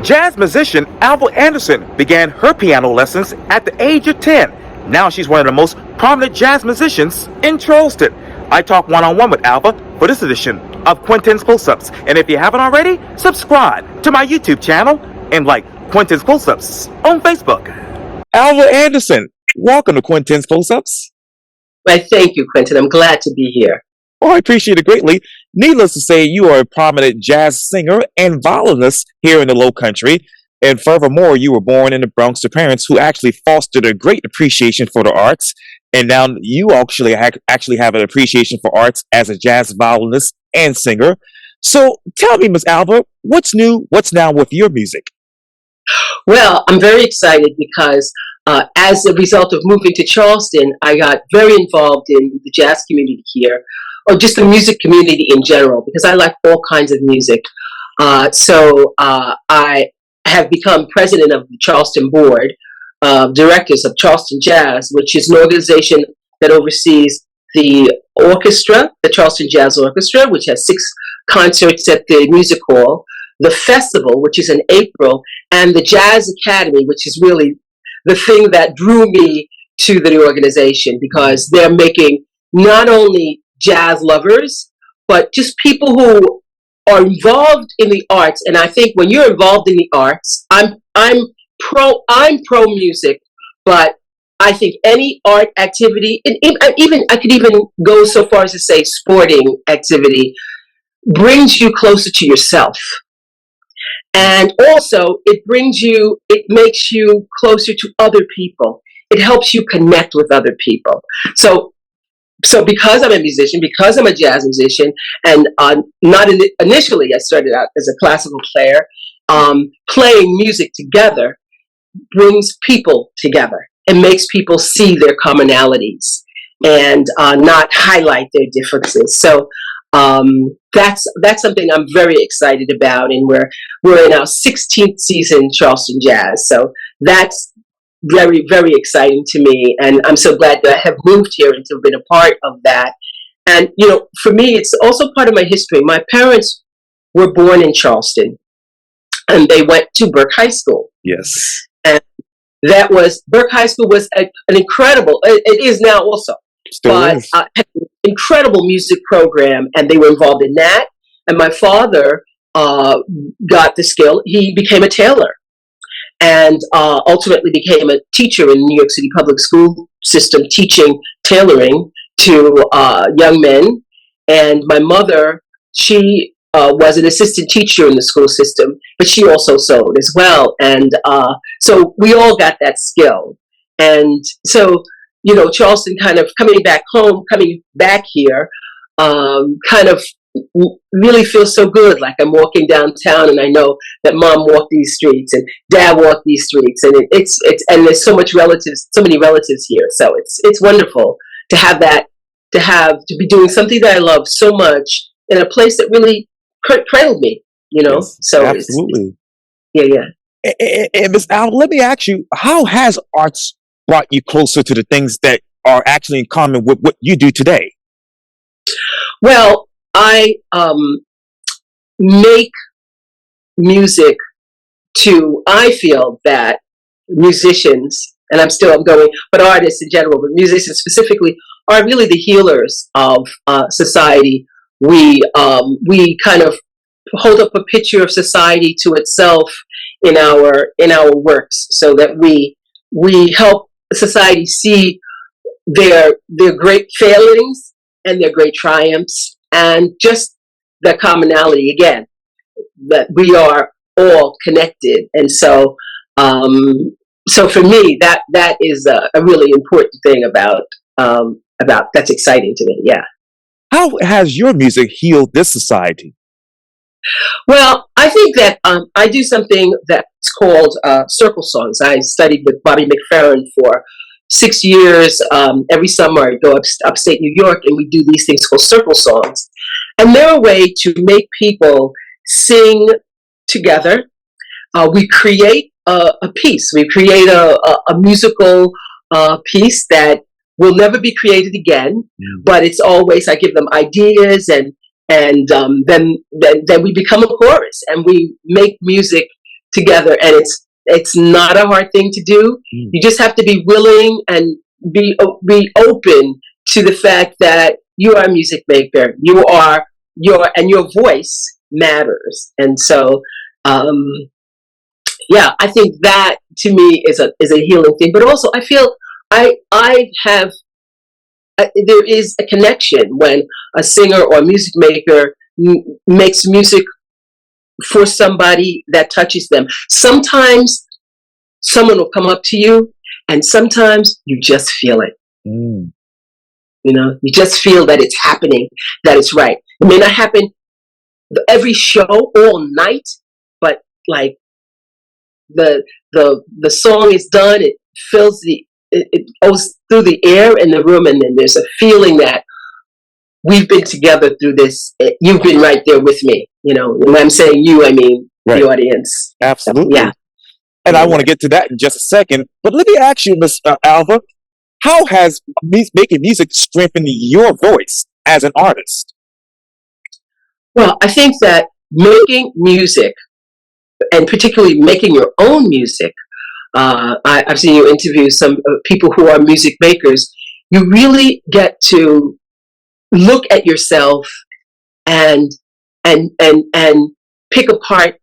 Jazz musician Alva Anderson began her piano lessons at the age of 10. Now she's one of the most prominent jazz musicians in Charleston. I talk one-on-one with Alva for this edition of Quintin's Close-Ups. And if you haven't already, subscribe to my YouTube channel and like Quintin's Close-Ups on Facebook. Alva Anderson, welcome to Quintin's Close-Ups. Well, thank you, Quintin. I'm glad to be here. Oh, I appreciate it greatly. Needless to say, you are a prominent jazz singer and violinist here in the Low Country. And furthermore, you were born in the Bronx to parents who actually fostered a great appreciation for the arts. And now you actually have an appreciation for arts as a jazz violinist and singer. So tell me, Miss Alva, what's new, what's now with your music? Well, I'm very excited because as a result of moving to Charleston, I got very involved in the jazz community here, or just the music community in general, because I like all kinds of music. So I have become president of the Charleston Board of Directors of Charleston Jazz, which is an organization that oversees the orchestra, the Charleston Jazz Orchestra, which has 6 concerts at the Music Hall, the festival, which is in April, and the Jazz Academy, which is really the thing that drew me to the organization, because they're making not only jazz lovers, but just people who are involved in the arts. And I think when you're involved in the arts, I'm pro music, but I think any art activity, and even I could even go so far as to say sporting activity, brings you closer to yourself. And also it makes you closer to other people. It helps you connect with other people. So because I'm a musician, because I'm a jazz musician, and initially I started out as a classical player, playing music together brings people together and makes people see their commonalities and not highlight their differences. So that's something I'm very excited about, and we're in our 16th season Charleston Jazz. So that's very, very exciting to me, and I'm so glad that I have moved here and to have been a part of that. And for me, it's also part of my history. My parents were born in Charleston, and they went to Burke High School. Yes. And Burke High School was an incredible, it is now also, had an incredible music program, and they were involved in that. And my father got the skill. He became a tailor, and ultimately became a teacher in the New York City public school system, teaching tailoring to young men. And my mother, she was an assistant teacher in the school system, but she also sewed as well. And so we all got that skill. And so, Charleston kind of coming back here, kind of really feels so good. Like I'm walking downtown, and I know that Mom walked these streets and Dad walked these streets, and and there's so many relatives here. So it's wonderful to have that, to be doing something that I love so much in a place that really cradled me. Yes, so absolutely. Yeah. And Ms. Alva, let me ask you, how has arts brought you closer to the things that are actually in common with what you do today? Well, I make music I feel that musicians, and I'm going, but artists in general, but musicians specifically, are really the healers of society. We kind of hold up a picture of society to itself in our works, so that we help society see their great failings and their great triumphs, and just the commonality again, that we are all connected. And so for me, that is a really important thing about that's exciting to me. Yeah. How has your music healed this society? Well, I think that I do something that's called circle songs. I studied with Bobby McFerrin for 6 years. Every summer I go upstate New York, and we do these things called circle songs. And they're a way to make people sing together. We create a piece. We create a musical piece that will never be created again. But it's always, I give them ideas, and then we become a chorus, and we make music together, and it's not a hard thing to do. You just have to be willing and be open to the fact that you are a music maker. You are and your voice matters. And so, yeah, I think that to me is a healing thing. But also, I feel I have there is a connection when a singer or a music maker makes music for somebody that touches them. Sometimes someone will come up to you, and sometimes you just feel it. You know, you just feel that it's happening, that it's right. It may not happen every show all night, but like the song is done, it fills it goes through the air in the room, and then there's a feeling that we've been together through this. You've been right there with me. You know, when I'm saying you, I mean the audience. Absolutely. Yeah. And I want to get to that in just a second. But let me ask you, Miss Alva, how has making music strengthened your voice as an artist? Well, I think that making music, and particularly making your own music, I've seen you interview some people who are music makers. You really get to look at yourself and pick apart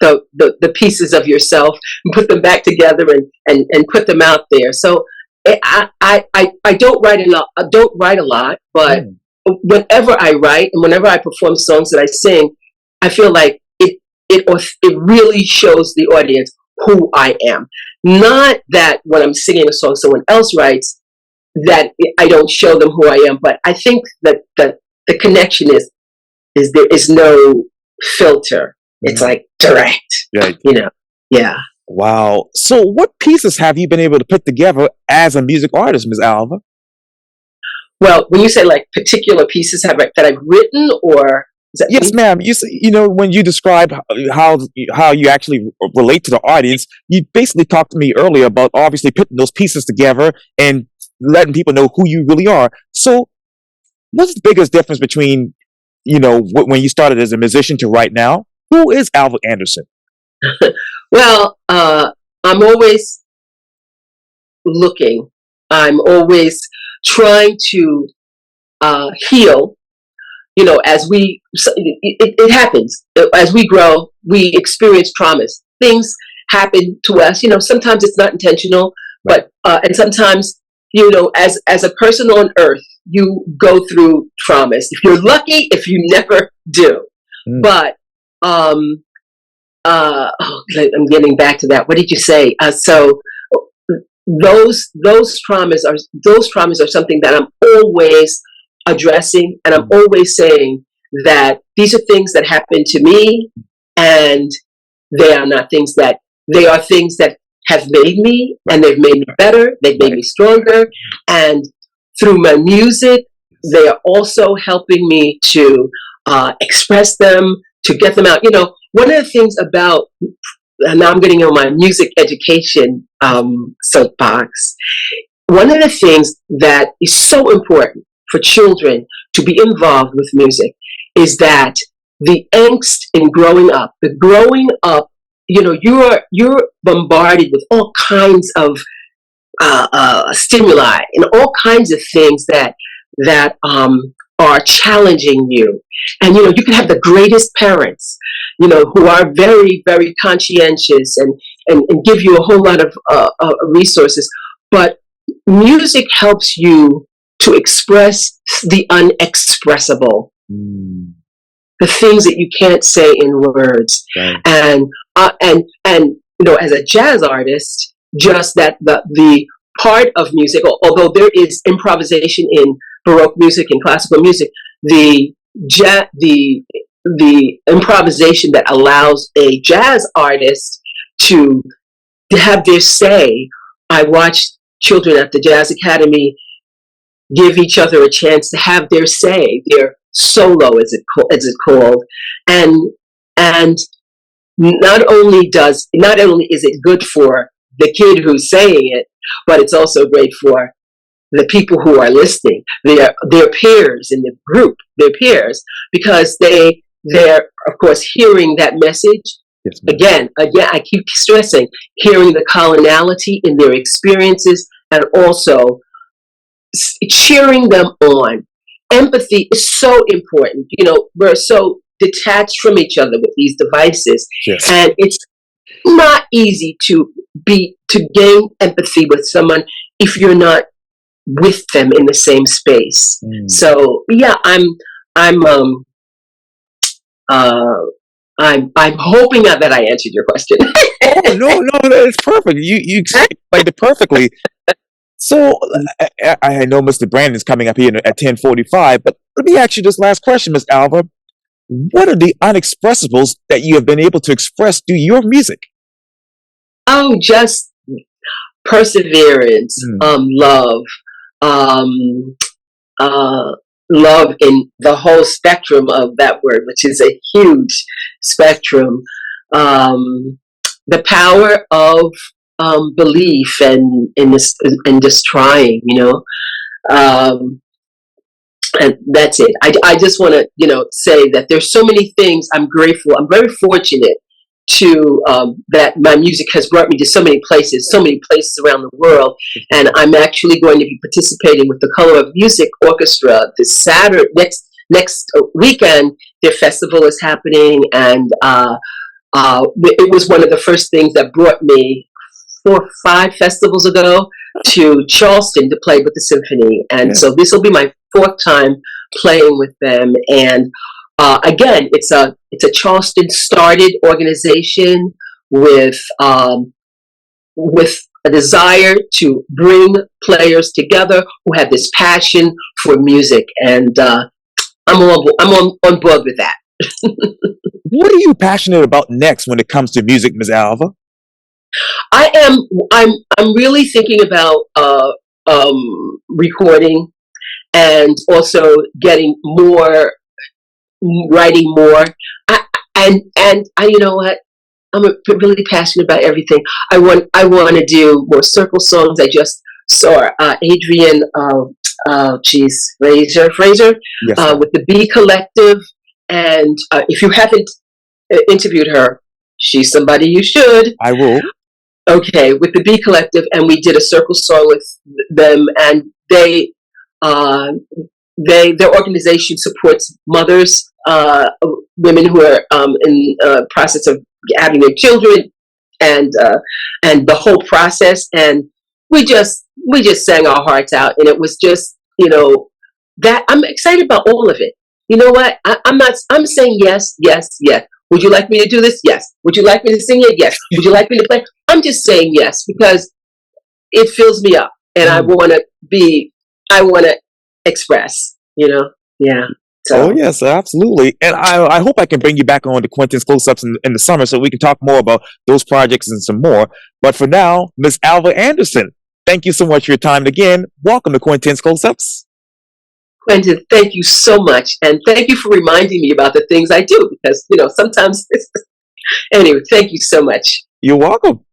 the pieces of yourself and put them back together and put them out there. So I don't write a lot. I don't write a lot, but whenever I write and whenever I perform songs that I sing, I feel like it really shows the audience who I am. Not that when I'm singing a song someone else writes that I don't show them who I am, but I think that the connection is there is no filter. It's like direct. Right. You know. Yeah. Wow. So what pieces have you been able to put together as a music artist, Ms. Alva? Well, when you say like particular pieces that I've written, or yes, ma'am. You know, when you describe how you actually relate to the audience, you basically talked to me earlier about obviously putting those pieces together and letting people know who you really are. So what's the biggest difference between, you know, when you started as a musician to right now? Who is Alva Anderson? Well, I'm always looking. I'm always trying to heal. You know, as it happens. As we grow, we experience traumas. Things happen to us. You know, sometimes it's not intentional, but and sometimes, you know, as a person on earth, you go through traumas. If you're lucky, if you never do. But I'm getting back to that. What did you say? So those traumas are something that I'm always addressing, and I'm always saying that these are things that happen to me, and they are things that have made me, and they've made me better, they've made me stronger, and through my music, they are also helping me to express them, to get them out. You know, one of the things about, and now I'm getting on my music education soapbox, one of the things that is so important for children to be involved with music is that the angst in growing up, you know, you're bombarded with all kinds of stimuli and all kinds of things that are challenging you. And, you know, you can have the greatest parents, you know, who are very, very conscientious and give you a whole lot of resources. But music helps you to express the unexpressible, the things that you can't say in words. And you know, as a jazz artist, just that the part of music, although there is improvisation in Baroque music and classical music, the improvisation that allows a jazz artist to have their say. I watched children at the Jazz Academy give each other a chance to have their say, their solo, as it's called, and not only is it good for the kid who's saying it, but it's also great for the people who are listening, their peers in the group, their peers, because they're of course hearing that message, Yes, ma'am. Again, I keep stressing hearing the commonality in their experiences and also cheering them on. Empathy is so important. You know, we're so detached from each other with these devices, Yes. and it's not easy to gain empathy with someone if you're not with them in the same space. Mm. So yeah, I'm uh I'm hoping that I answered your question. Oh no, it's perfect. You explained it perfectly. So I know Mr. Brandon's coming up here at 10:45, but let me ask you this last question, Miss Alva. What are the unexpressibles that you have been able to express through your music? Oh, just perseverance, Mm. love, um, uh, love in the whole spectrum of that word, which is a huge spectrum. Um, the power of belief and in this and just trying, you know. Um, and that's it. I just want to, you know, say that there's so many things I'm grateful. I'm very fortunate to that my music has brought me to so many places around the world. And I'm actually going to be participating with the Color of Music Orchestra this Saturday next weekend. Their festival is happening, and it was one of the first things that brought me 4 or 5 festivals ago to Charleston to play with the symphony, and so this will be my 4th time playing with them. And again, it's a Charleston started organization with a desire to bring players together who have this passion for music, and I'm on board with that. What are you passionate about next when it comes to music, Miss Alva? I'm really thinking about recording and also getting more, writing more. You know what? I'm really passionate about everything. I want to do more circle songs. I just saw Adrian, Fraser, Yes, ma'am. with the B Collective. And if you haven't interviewed her, she's somebody you should. I will. Okay, with the B Collective, and we did a circle song with them, and uh, their organization supports mothers, women who are in process of having their children, and the whole process. And we just sang our hearts out, and it was just, you know, that I'm excited about all of it. You know what? I'm saying yes, yes, yes. Would you like me to do this? Yes. Would you like me to sing it? Yes. Would you like me to play? I'm just saying yes because it fills me up, and Mm. I want to express, you know? Yeah. Oh So, yes, absolutely. And I hope I can bring you back on to Quintin's close-ups in the summer so we can talk more about those projects and some more. But for now, Miss Alva Anderson, thank you so much for your time. And again, welcome to Quintin's close-ups. Quentin, thank you so much. And thank you for reminding me about the things I do because, you know, sometimes, anyway, thank you so much. You're welcome.